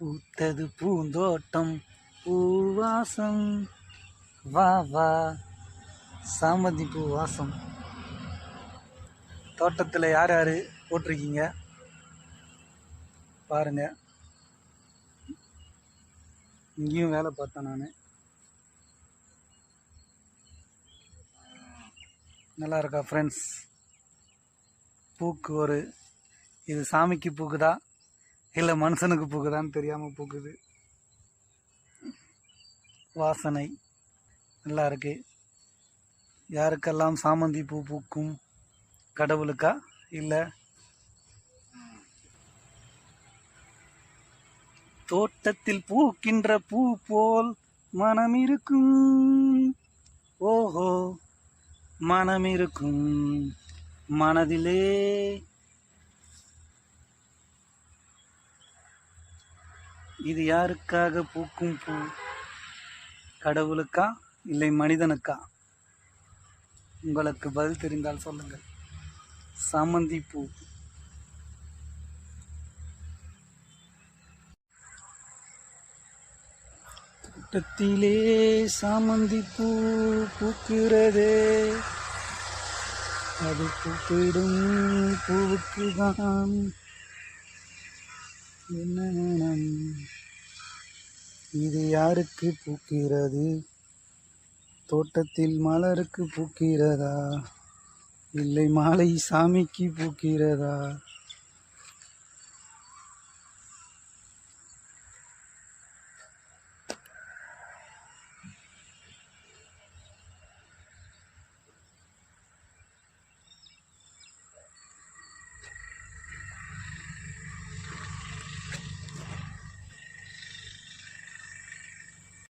பூத்தது பூந்தோட்டம் பூவாசம், வா வா சாமந்தி பூ வாசம். தோட்டத்தில் யார் யார் போட்டிருக்கீங்க பாருங்க. இங்கேயும் வேலை பார்த்தேன் நான். நல்லா இருக்கா ஃப்ரெண்ட்ஸ்? பூக்கு ஒரு இது சாமிக்கு பூக்குதா இல்லை மனுஷனுக்கு பூக்குதான்னு தெரியாமல் பூக்குது. வாசனை நல்லா இருக்கு. யாருக்கெல்லாம் சாமந்தி பூ பூக்கும்? கடவுளுக்கா இல்லை தோட்டத்தில் பூக்கின்ற பூ போல் மனம் இருக்கும்? ஓஹோ, மனம் இருக்கும் மனதிலே. இது யாருக்காக பூக்கும் பூ? கடவுளுக்கா இல்லை மனிதனுக்கா? உங்களுக்கு பதில் தெரிந்தால் சொல்லுங்கள். சாமந்தி பூ. தோட்டத்திலே சாமந்தி பூ பூக்கிறதே, அது பூக்கிடும் பூவுக்கு தான் என்ன வேணும்? இது யாருக்கு பூக்கிறது? தோட்டத்தில் மலருக்கு பூக்கிறதா இல்லை மாலை சாமிக்கு பூக்கிறதா?